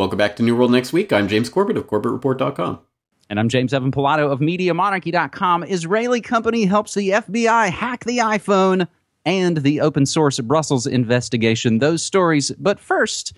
Welcome back to New World Next Week. I'm James Corbett of CorbettReport.com. And I'm James Evan Pilato of MediaMonarchy.com. Israeli company helps the FBI hack the iPhone, and the open source Brussels investigation. Those stories. But first,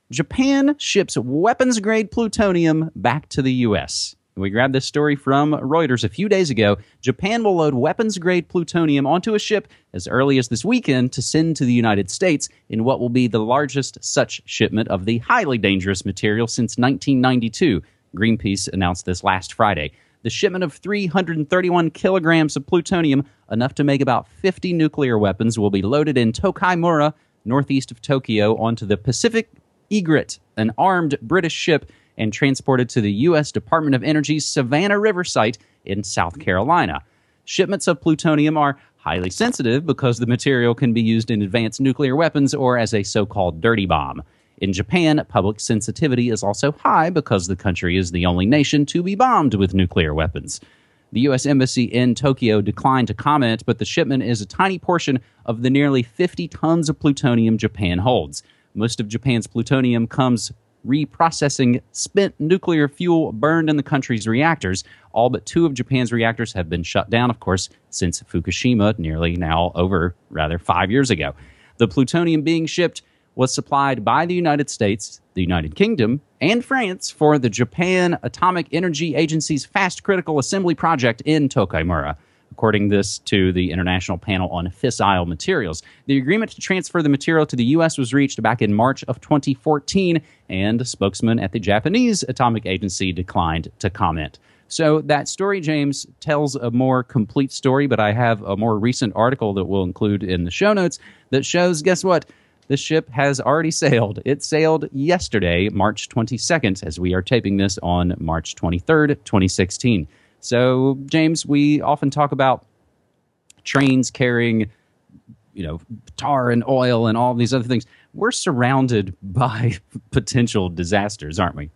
Japan ships weapons-grade plutonium back to the U.S. We grabbed this story from Reuters a few days ago. Japan will load weapons-grade plutonium onto a ship as early as this weekend to send to the United States in what will be the largest such shipment of the highly dangerous material since 1992. Greenpeace announced this last Friday. The shipment of 331 kilograms of plutonium, enough to make about 50 nuclear weapons, will be loaded in Tokaimura, northeast of Tokyo, onto the Pacific Egret, an armed British ship, and transported to the U.S. Department of Energy's Savannah River site in South Carolina. Shipments of plutonium are highly sensitive because the material can be used in advanced nuclear weapons or as a so-called dirty bomb. In Japan, public sensitivity is also high because the country is the only nation to be bombed with nuclear weapons. The U.S. Embassy in Tokyo declined to comment, but the shipment is a tiny portion of the nearly 50 tons of plutonium Japan holds. Most of Japan's plutonium comes reprocessing spent nuclear fuel burned in the country's reactors. All but 2 of Japan's reactors have been shut down, of course, since Fukushima, nearly now over, 5 years ago. The plutonium being shipped was supplied by the United States, the United Kingdom, and France for the Japan Atomic Energy Agency's Fast Critical Assembly project in Tokaimura, according this to the International Panel on Fissile Materials. The agreement to transfer the material to the U.S. was reached back in March of 2014, and a spokesman at the Japanese Atomic Agency declined to comment. So that story, James, tells a more complete story, but I have a more recent article that we'll include in the show notes that shows, guess what? The ship has already sailed. It sailed yesterday, March 22nd, as we are taping this on March 23rd, 2016. So, James, we often talk about trains carrying, tar and oil and all these other things. We're surrounded by potential disasters, aren't we?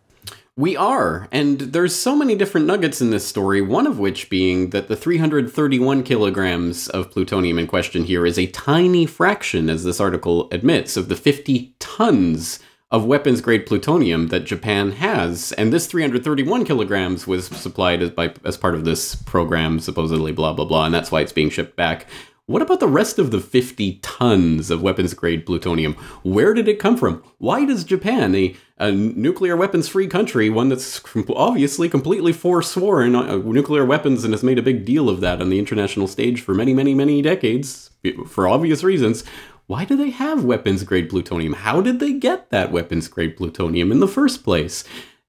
We are, and there's so many different nuggets in this story, one of which being that the 331 kilograms of plutonium in question here is a tiny fraction, as this article admits, of the 50 tons of weapons-grade plutonium that Japan has. And this 331 kilograms was supplied as part of this program, supposedly, blah, blah, blah, and that's why it's being shipped back. What about the rest of the 50 tons of weapons-grade plutonium? Where did it come from? Why does Japan, a nuclear weapons-free country, one that's obviously completely forsworn nuclear weapons and has made a big deal of that on the international stage for many, many, many decades, for obvious reasons, why do they have weapons-grade plutonium? How did they get that weapons-grade plutonium in the first place?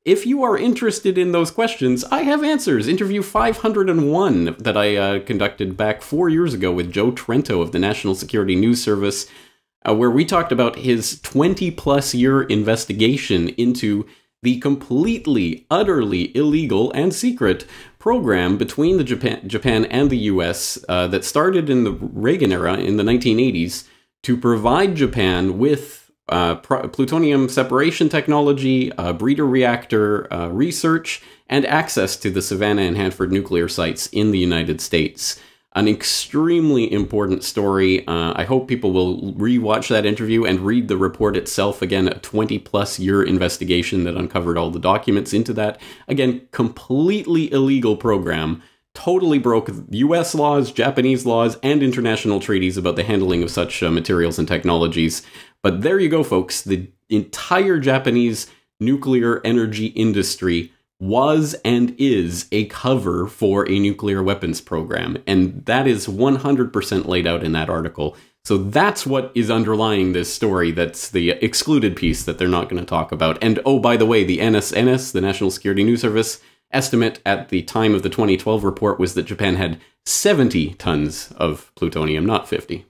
If you are interested in those questions, I have answers. Interview 501 that I conducted back 4 years ago with Joe Trento of the National Security News Service, where we talked about his 20-plus year investigation into the completely, utterly illegal and secret program between the Japan and the U.S. That started in the Reagan era in the 1980s to provide Japan with plutonium separation technology, breeder reactor research, and access to the Savannah and Hanford nuclear sites in the United States. An extremely important story. I hope people will rewatch that interview and read the report itself. Again, a 20-plus year investigation that uncovered all the documents into that. Again, completely illegal program. Totally broke U.S. laws, Japanese laws, and international treaties about the handling of such materials and technologies. But there you go, folks. The entire Japanese nuclear energy industry was and is a cover for a nuclear weapons program. And that is 100% laid out in that article. So that's what is underlying this story. That's the excluded piece that they're not going to talk about. And oh, by the way, the NSNS, the National Security News Service, estimate at the time of the 2012 report was that Japan had 70 tons of plutonium, not 50.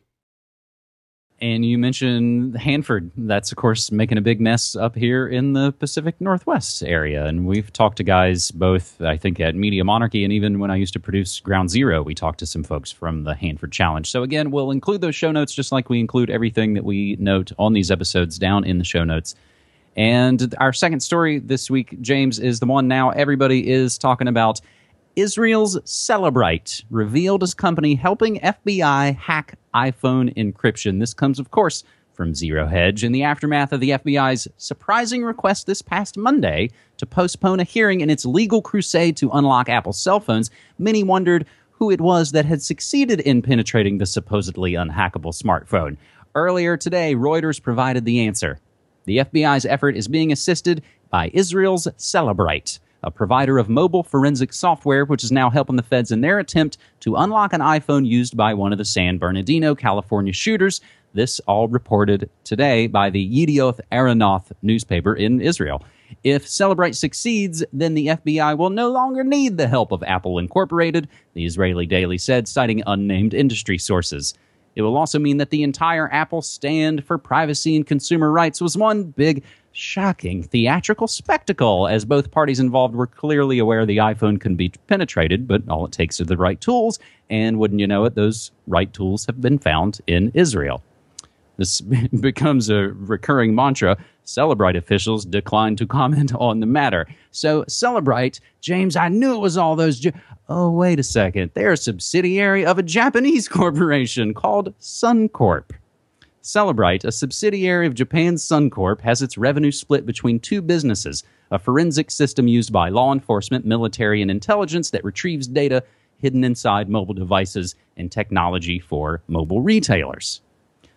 And you mentioned Hanford. That's, of course, making a big mess up here in the Pacific Northwest area. And we've talked to guys both, I think, at Media Monarchy, and even when I used to produce Ground Zero, we talked to some folks from the Hanford Challenge. So again, we'll include those show notes just like we include everything that we note on these episodes down in the show notes. And our second story this week, James, is the one now everybody is talking about. Israel's Cellebrite revealed as company helping FBI hack iPhone encryption. This comes, of course, from Zero Hedge. In the aftermath of the FBI's surprising request this past Monday to postpone a hearing in its legal crusade to unlock Apple's cell phones, many wondered who it was that had succeeded in penetrating the supposedly unhackable smartphone. Earlier today, Reuters provided the answer. The FBI's effort is being assisted by Israel's Cellebrite, a provider of mobile forensic software, which is now helping the feds in their attempt to unlock an iPhone used by one of the San Bernardino, California shooters. This all reported today by the Yedioth Ahronoth newspaper in Israel. If Cellebrite succeeds, then the FBI will no longer need the help of Apple Incorporated, the Israeli Daily said, citing unnamed industry sources. It will also mean that the entire Apple stand for privacy and consumer rights was one big, shocking theatrical spectacle, as both parties involved were clearly aware the iPhone can be penetrated, but all it takes are the right tools, and wouldn't you know it, those right tools have been found in Israel. This becomes a recurring mantra. Cellebrite officials declined to comment on the matter. So Cellebrite, James, I knew it was all those... Oh, wait a second. They're a subsidiary of a Japanese corporation called Suncorp. Cellebrite, a subsidiary of Japan's Suncorp, has its revenue split between two businesses, a forensic system used by law enforcement, military, and intelligence that retrieves data hidden inside mobile devices, and technology for mobile retailers.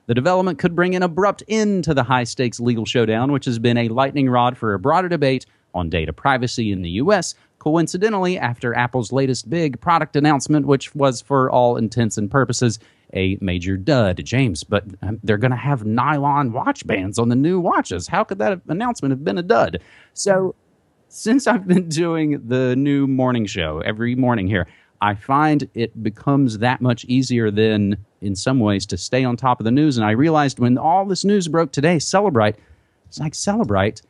The development could bring an abrupt end to the high-stakes legal showdown, which has been a lightning rod for a broader debate on data privacy in the U.S., coincidentally after Apple's latest big product announcement, which was, for all intents and purposes, a major dud. James, but they're going to have nylon watch bands on the new watches. How could that announcement have been a dud? So, since I've been doing the new morning show every morning here, I find it becomes that much easier than, in some ways, to stay on top of the news. And I realized when all this news broke today, Cellebrite, it's like Cellebrite,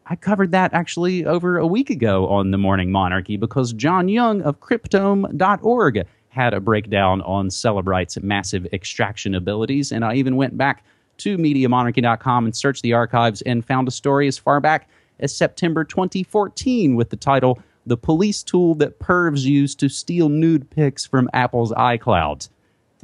I covered that actually over a week ago on The Morning Monarchy because John Young of Cryptome.org had a breakdown on Cellebrite's massive extraction abilities. And I even went back to MediaMonarchy.com and searched the archives and found a story as far back as September 2014 with the title, "The Police Tool That Pervs Use to Steal Nude Pics from Apple's iCloud."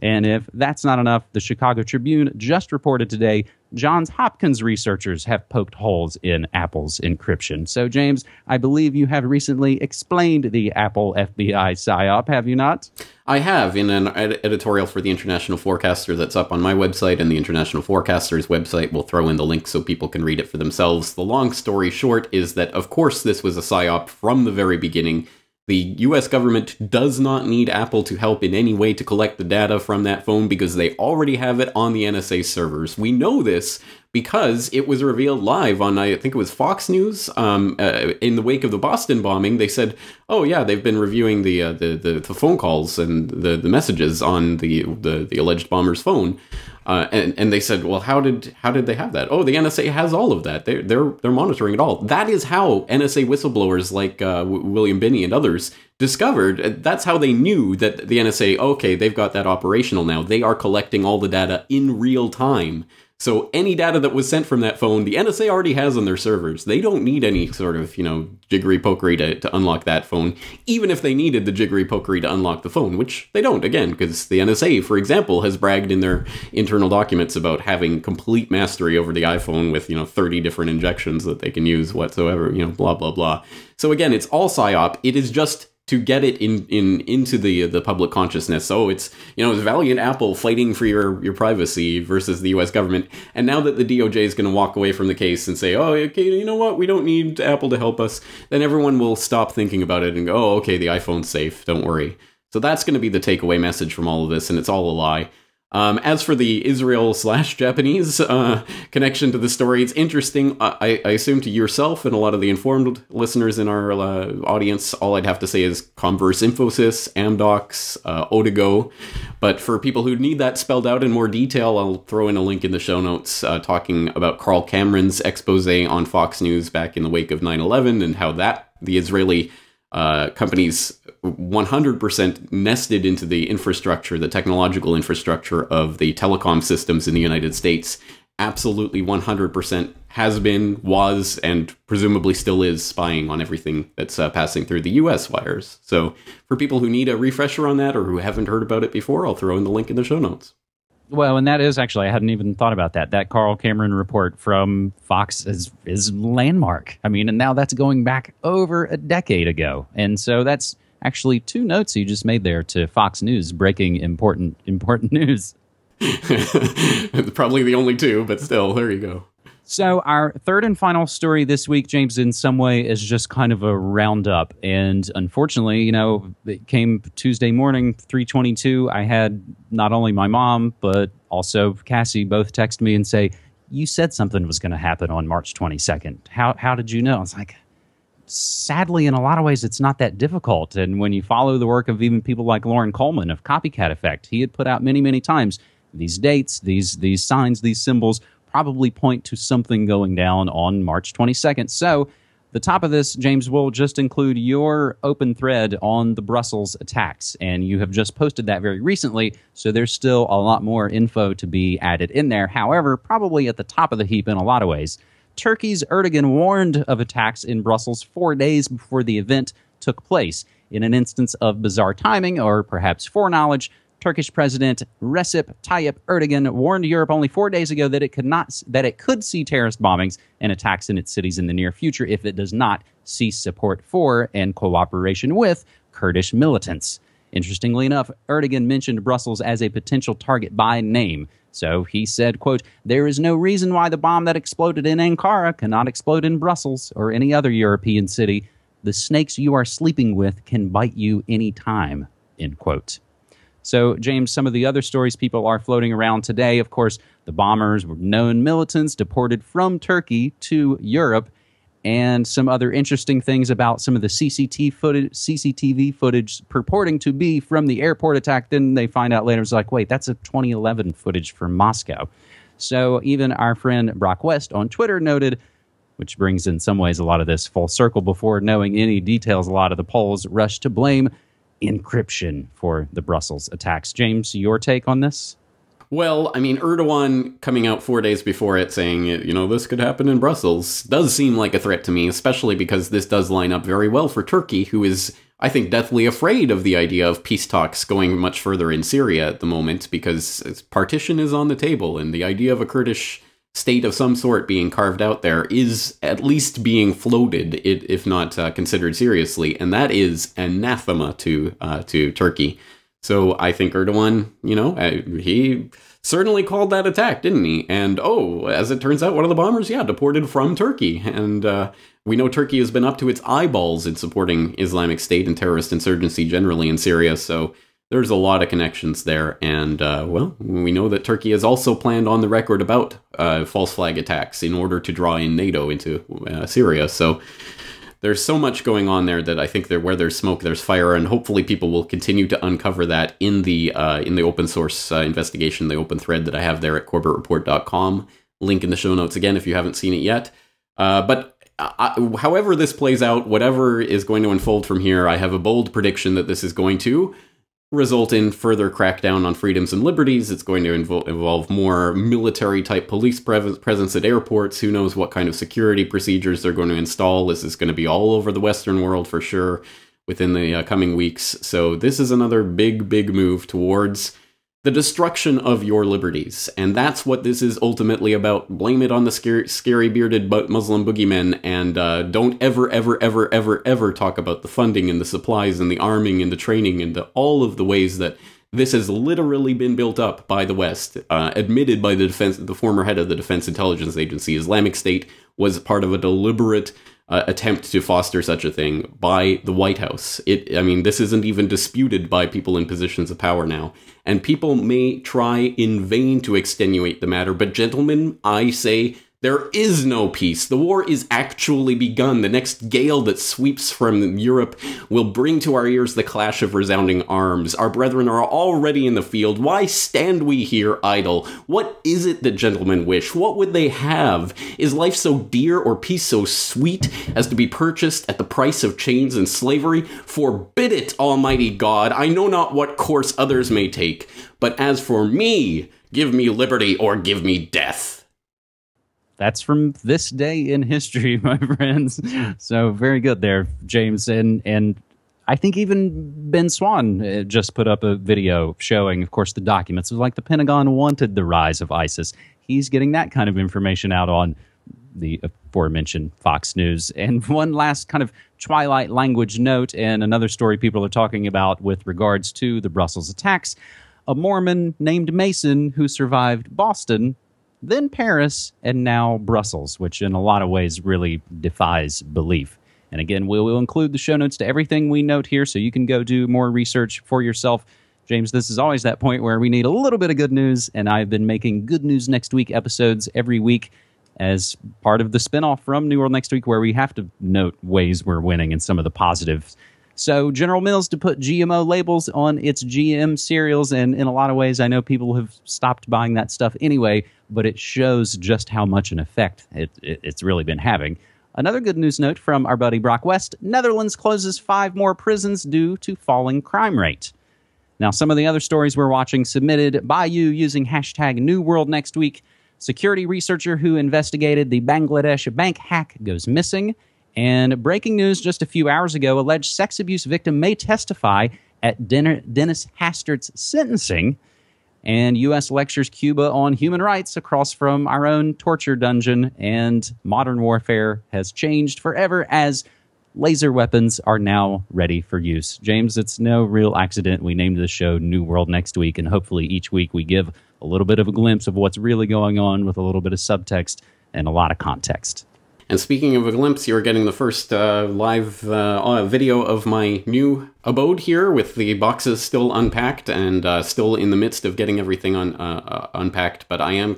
And if that's not enough, the Chicago Tribune just reported today Johns Hopkins researchers have poked holes in Apple's encryption. So, James, I believe you have recently explained the Apple FBI PSYOP, have you not? I have, in an editorial for the International Forecaster that's up on my website, and the International Forecaster's website. We'll throw in the link so people can read it for themselves. The long story short is that, of course, this was a PSYOP from the very beginning. The US government does not need Apple to help in any way to collect the data from that phone because they already have it on the NSA servers. We know this because it was revealed live on, I think it was Fox News, in the wake of the Boston bombing. They said, oh yeah, they've been reviewing the phone calls and the messages on the alleged bomber's phone. And they said, well, how did they have that? Oh, the NSA has all of that. They're monitoring it all. That is how NSA whistleblowers like William Binney and others discovered. That's how they knew that the NSA, okay, they've got that operational now. They are collecting all the data in real time. So any data that was sent from that phone, the NSA already has on their servers. They don't need any sort of, jiggery-pokery to unlock that phone, even if they needed the jiggery-pokery to unlock the phone, which they don't, again, because the NSA, for example, has bragged in their internal documents about having complete mastery over the iPhone with, 30 different injections that they can use whatsoever, blah, blah, blah. So again, it's all PSYOP. It is just to get it into the public consciousness. So it's, it's valiant Apple fighting for your privacy versus the US government. And now that the DOJ is going to walk away from the case and say, oh, okay, you know what, we don't need Apple to help us, then everyone will stop thinking about it and go, oh, okay, the iPhone's safe, don't worry. So that's going to be the takeaway message from all of this, and it's all a lie. As for the Israel/Japanese connection to the story, it's interesting. I assume to yourself and a lot of the informed listeners in our audience, all I'd have to say is Converse Infosys, Amdocs, Odigo. But for people who need that spelled out in more detail, I'll throw in a link in the show notes talking about Carl Cameron's expose on Fox News back in the wake of 9/11 and how the Israeli companies 100% nested into the infrastructure, the technological infrastructure of the telecom systems in the United States. Absolutely 100% has been, was, and presumably still is spying on everything that's passing through the US wires. So for people who need a refresher on that or who haven't heard about it before, I'll throw in the link in the show notes. Well, and that is actually, I hadn't even thought about that. That Carl Cameron report from Fox is landmark. I mean, and now that's going back over a decade ago. And so that's actually 2 notes you just made there to Fox News, breaking important news. Probably the only 2, but still, there you go. So our third and final story this week, James, in some way is just kind of a roundup. And unfortunately, you know, it came Tuesday morning, 3:22. I had not only my mom, but also Cassie both text me and say, you said something was going to happen on March 22nd. How did you know? I was like, sadly, in a lot of ways, it's not that difficult. And when you follow the work of even people like Lauren Coleman of Copycat Effect, he had put out many, many times these dates, these signs, these symbols probably point to something going down on March 22nd. So the top of this, James, will just include your open thread on the Brussels attacks. And you have just posted that very recently, so there's still a lot more info to be added in there. However, probably at the top of the heap in a lot of ways, Turkey's Erdogan warned of attacks in Brussels 4 days before the event took place. In an instance of bizarre timing, or perhaps foreknowledge, Turkish President Recep Tayyip Erdogan warned Europe only 4 days ago that it could see terrorist bombings and attacks in its cities in the near future if it does not cease support for and cooperation with Kurdish militants. Interestingly enough, Erdogan mentioned Brussels as a potential target by name. So he said, quote, "There is no reason why the bomb that exploded in Ankara cannot explode in Brussels or any other European city. The snakes you are sleeping with can bite you any time," end quote. So, James, some of the other stories people are floating around today, of course, the bombers were known militants deported from Turkey to Europe, and some other interesting things about some of the CCTV footage purporting to be from the airport attack. Then they find out later, it's like, wait, that's a 2011 footage from Moscow. So even our friend Brock West on Twitter noted, which brings in some ways a lot of this full circle, before knowing any details, a lot of the polls rushed to blame encryption for the Brussels attacks. James, your take on this? Well, I mean, Erdogan coming out 4 days before it saying, you know, this could happen in Brussels does seem like a threat to me, especially because this does line up very well for Turkey, who is, I think, deathly afraid of the idea of peace talks going much further in Syria at the moment, because partition is on the table, and the idea of a Kurdish state of some sort being carved out there is at least being floated, if not considered seriously, and that is anathema to Turkey. So I think Erdogan, you know, he certainly called that attack, didn't he? And as it turns out, one of the bombers, deported from Turkey. And we know Turkey has been up to its eyeballs in supporting Islamic State and terrorist insurgency generally in Syria. So there's a lot of connections there. And, we know that Turkey has also planned on the record about false flag attacks in order to draw in NATO into Syria. So there's so much going on there that I think where there's smoke, there's fire, and hopefully people will continue to uncover that in the open source investigation, the open thread that I have there at corbettreport.com. Link in the show notes again if you haven't seen it yet. However this plays out, whatever is going to unfold from here, I have a bold prediction that this is going to result in further crackdown on freedoms and liberties. It's going to involve more military-type police presence at airports. Who knows what kind of security procedures they're going to install. This is going to be all over the Western world for sure within the coming weeks. So this is another big, big move towards the destruction of your liberties. And that's what this is ultimately about. Blame it on the scary bearded Muslim boogeymen, and don't ever, ever, ever, ever, ever talk about the funding and the supplies and the arming and the training and all of the ways that this has literally been built up by the West, admitted by the former head of the Defense Intelligence Agency. Islamic State was part of a deliberate attempt to foster such a thing by the White House. This isn't even disputed by people in positions of power now. And people may try in vain to extenuate the matter, but gentlemen, I say there is no peace. The war is actually begun. The next gale that sweeps from Europe will bring to our ears the clash of resounding arms. Our brethren are already in the field. Why stand we here idle? What is it that gentlemen wish? What would they have? Is life so dear or peace so sweet as to be purchased at the price of chains and slavery? Forbid it, Almighty God. I know not what course others may take, but as for me, give me liberty or give me death. That's from this day in history, my friends. So very good there, James. And I think even Ben Swann just put up a video showing, of course, the documents. It was like the Pentagon wanted the rise of ISIS. He's getting that kind of information out on the aforementioned Fox News. And one last kind of Twilight language note, and another story people are talking about with regards to the Brussels attacks. A Mormon named Mason who survived Boston, then Paris, and now Brussels, which in a lot of ways really defies belief. And again, we will include the show notes to everything we note here, so you can go do more research for yourself. James, this is always that point where we need a little bit of good news, and I've been making Good News Next Week episodes every week as part of the spinoff from New World Next Week, where we have to note ways we're winning and some of the positives. So General Mills to put GMO labels on its GM cereals, and in a lot of ways, I know people have stopped buying that stuff anyway, but it shows just how much an effect it's really been having. Another good news note from our buddy Brock West: Netherlands closes 5 more prisons due to falling crime rate. Now, some of the other stories we're watching submitted by you using hashtag New World Next Week. Security researcher who investigated the Bangladesh bank hack goes missing. And breaking news just a few hours ago, alleged sex abuse victim may testify at Dennis Hastert's sentencing. And U.S. lectures Cuba on human rights across from our own torture dungeon. And modern warfare has changed forever as laser weapons are now ready for use. James, it's no real accident we named this show New World Next Week, and hopefully each week we give a little bit of a glimpse of what's really going on with a little bit of subtext and a lot of context. And speaking of a glimpse, you're getting the first live video of my new abode here, with the boxes still unpacked and still in the midst of getting everything unpacked. But I am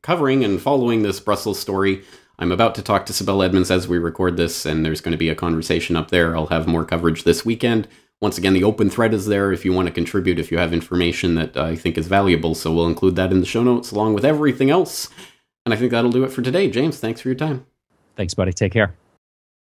covering and following this Brussels story. I'm about to talk to Sibel Edmonds as we record this, and there's going to be a conversation up there. I'll have more coverage this weekend. Once again, the open thread is there if you want to contribute, if you have information that I think is valuable. So we'll include that in the show notes along with everything else. And I think that'll do it for today. James, thanks for your time. Thanks, buddy. Take care.